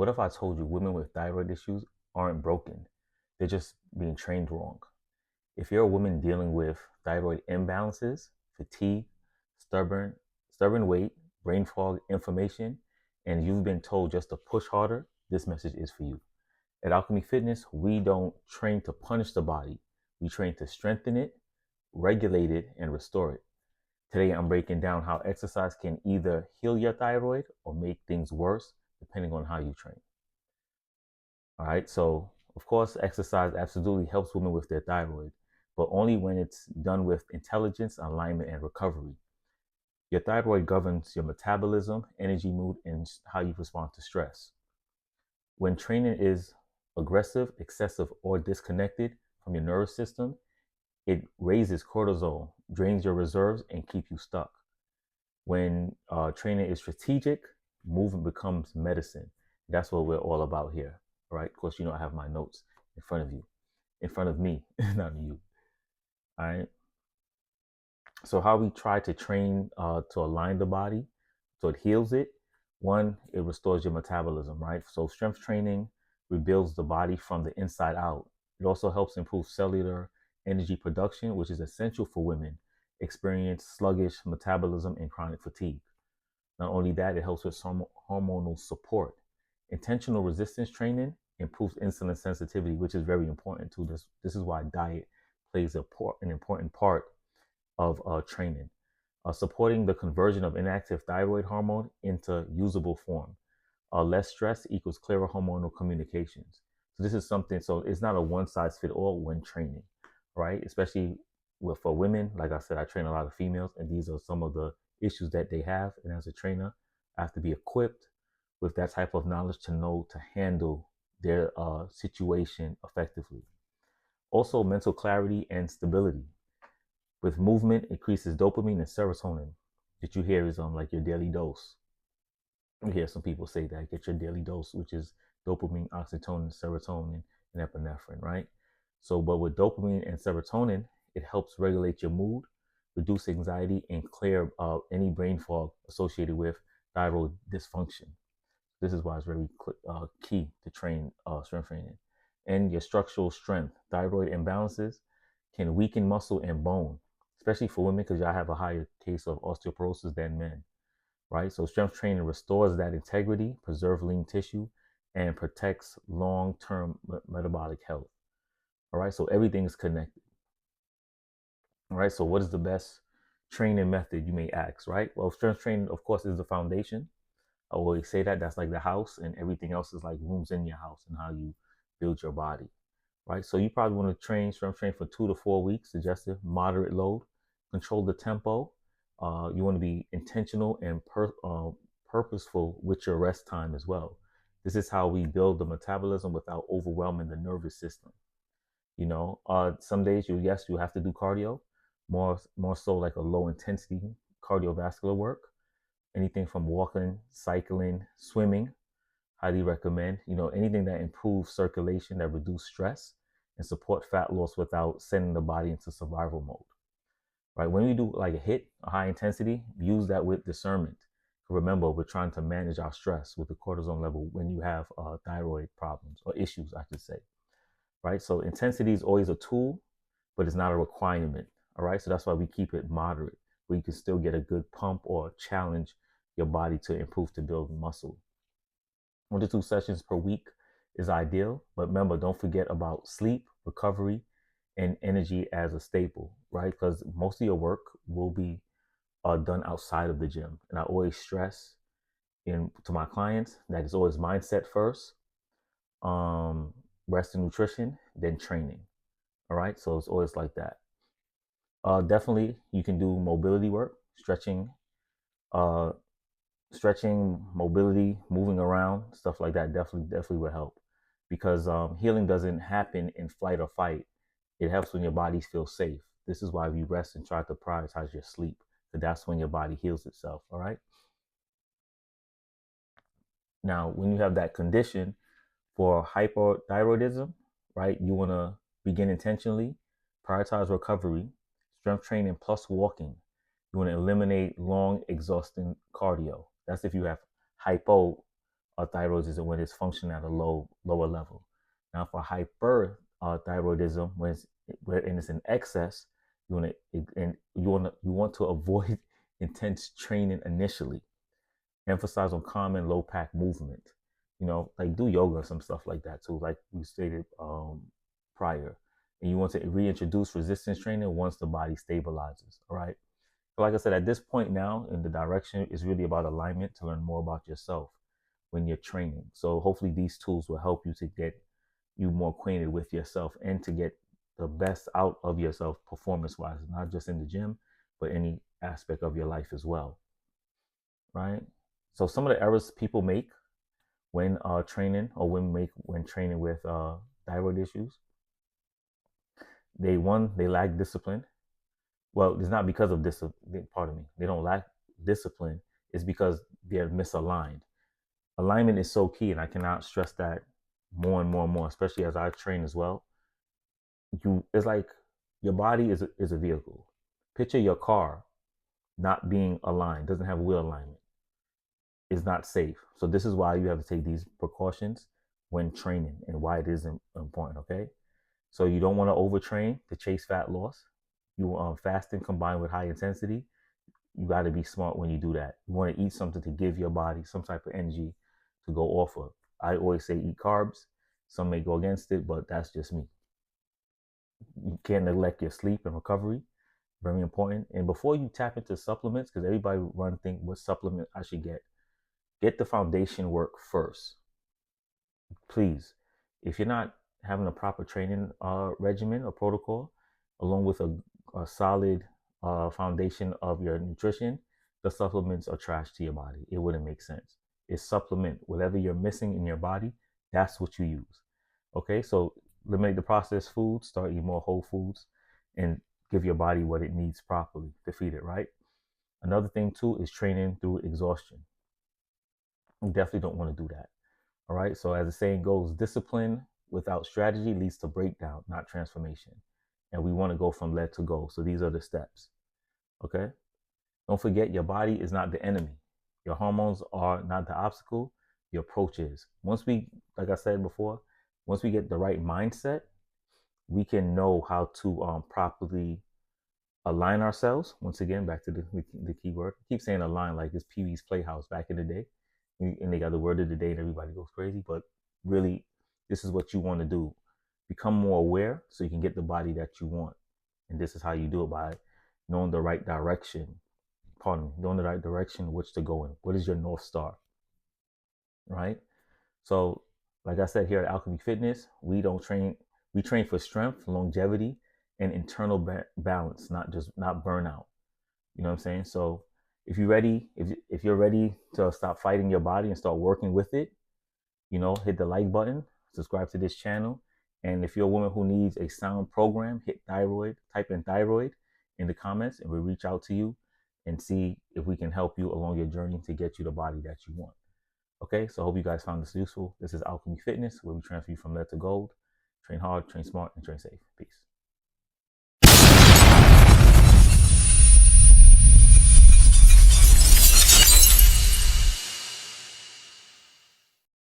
What if I told you women with thyroid issues aren't broken? They're just being trained wrong. If you're a woman dealing with thyroid imbalances, fatigue, stubborn, stubborn weight, brain fog, inflammation, and you've been told just to push harder, this message is for you. At Alchemy Fitness, we don't train to punish the body. We train to strengthen it, regulate it, and restore it. Today, I'm breaking down how exercise can either heal your thyroid or make things worse, depending on how you train. All right. So, of course, exercise absolutely helps women with their thyroid, but only when it's done with intelligence, alignment, and recovery. Your thyroid governs your metabolism, energy, mood, and how you respond to stress. When training is aggressive, excessive, or disconnected from your nervous system, it raises cortisol, drains your reserves, and keep you stuck. When training is strategic, movement becomes medicine. That's what we're all about here. All right. Of course, I have my notes in front of you, in front of me, not you. All right. So, how we try to train to align the body so it heals it. One, it restores your metabolism, right? So, strength training rebuilds the body from the inside out. It also helps improve cellular energy production, which is essential for women experience sluggish metabolism and chronic fatigue. Not only that, it helps with hormonal support. Intentional resistance training improves insulin sensitivity, which is very important too. This is why diet plays an important part of training. Supporting the conversion of inactive thyroid hormone into usable form. Less stress equals clearer hormonal communications. So this is something, so it's not a one size fit all when training, right? Especially for women, like I said, I train a lot of females, and these are some of the issues that they have. And as a trainer, I have to be equipped with that type of knowledge to know to handle their situation effectively. Also, mental clarity and stability. With movement, increases dopamine and serotonin. That you hear is like your daily dose. You hear some people say that get your daily dose, which is dopamine, oxytocin, serotonin, and epinephrine, right? So, but with dopamine and serotonin, it helps regulate your mood, reduce anxiety, and clear any brain fog associated with thyroid dysfunction. This is why it's very key to train strength training. And your structural strength. Thyroid imbalances can weaken muscle and bone, especially for women because y'all have a higher case of osteoporosis than men, right? So strength training restores that integrity, preserves lean tissue, and protects long-term metabolic health. All right, so everything is connected. All right, so what is the best training method, you may ask, right? Well, strength training, of course, is the foundation. I always say that that's like the house, and everything else is like rooms in your house and how you build your body, right? So you probably want to strength train for 2 to 4 weeks, suggested moderate load, control the tempo. You want to be intentional and purposeful with your rest time as well. This is how we build the metabolism without overwhelming the nervous system. Some days you have to do cardio, more so like a low intensity cardiovascular work. Anything from walking, cycling, swimming, highly recommend. Anything that improves circulation, that reduce stress, and support fat loss without sending the body into survival mode. Right? When we do like a high intensity, use that with discernment. Remember, we're trying to manage our stress with the cortisol level when you have thyroid problems or issues, I should say. Right? So intensity is always a tool, but it's not a requirement. All right. So that's why we keep it moderate, where you can still get a good pump or challenge your body to improve to build muscle. 1 to 2 sessions per week is ideal, but remember, don't forget about sleep, recovery, and energy as a staple, right? Because most of your work will be done outside of the gym. And I always stress to my clients that it's always mindset first, rest and nutrition, then training. All right. So it's always like that. Definitely, you can do mobility work, uh, stretching, mobility, moving around, stuff like that. Definitely will help because healing doesn't happen in flight or fight. It helps when your body feels safe. This is why we rest and try to prioritize your sleep, because that's when your body heals itself. All right. Now, when you have that condition for hypothyroidism, right, you want to begin intentionally, prioritize recovery, strength training plus walking. You want to eliminate long, exhausting cardio. That's if you have hypothyroidism. thyroidism when it's functioning at a lower level. Now, for hyperthyroidism, when it's in excess, you want to avoid intense training initially. Emphasize on calm and low pack movement. Like do yoga, some stuff like that too, like we stated prior. And you want to reintroduce resistance training once the body stabilizes. All right. So like I said, at this point now in the direction is really about alignment to learn more about yourself when you're training. So hopefully these tools will help you to get you more acquainted with yourself and to get the best out of yourself performance wise, not just in the gym, but any aspect of your life as well. Right. So some of the errors people make when training or when training with thyroid issues, they lack discipline. Well, it's not because of discipline. Pardon me. They don't lack discipline. It's because they're misaligned. Alignment is so key, and I cannot stress that more and more and more, especially as I train as well. It's like your body is a vehicle. Picture your car not being aligned, doesn't have wheel alignment. Is not safe. So this is why you have to take these precautions when training and why it is important. Okay. So you don't want to overtrain to chase fat loss. You fasting combined with high intensity. You got to be smart when you do that. You want to eat something to give your body some type of energy to go off of. I always say eat carbs. Some may go against it, but that's just me. You can't neglect your sleep and recovery. Very important. And before you tap into supplements, because everybody think what supplement I should get the foundation work first. Please, if you're not having a proper training regimen or protocol, along with a solid foundation of your nutrition, the supplements are trash to your body. It wouldn't make sense. It's supplement. Whatever you're missing in your body, that's what you use. Okay, so eliminate the processed foods, start eating more whole foods, and give your body what it needs properly to feed it, right? Another thing too is training through exhaustion. You definitely don't want to do that. All right. So as the saying goes, discipline without strategy leads to breakdown, not transformation. And we want to go from lead to goal. So these are the steps. Okay. Don't forget your body is not the enemy. Your hormones are not the obstacle. Your approach is. Like I said before, once we get the right mindset, we can know how to properly align ourselves. Once again, back to the key word. I keep saying align like it's Pee Wee's Playhouse back in the day. And they got the word of the day and everybody goes crazy. But really, this is what you want to do. Become more aware so you can get the body that you want. And this is how you do it, by knowing the right direction. Knowing the right direction which to go in. What is your North Star? Right? So, like I said here at Alkhemiefitnezz, we train for strength, longevity, and internal balance, not burnout. You know what I'm saying? So if you're ready to stop fighting your body and start working with it, hit the like button, subscribe to this channel. And if you're a woman who needs a sound program, hit thyroid, type in thyroid in the comments, and we'll reach out to you and see if we can help you along your journey to get you the body that you want. Okay, so I hope you guys found this useful. This is Alchemefitnezz, where we transfer you from lead to gold. Train hard, train smart, and train safe. Peace.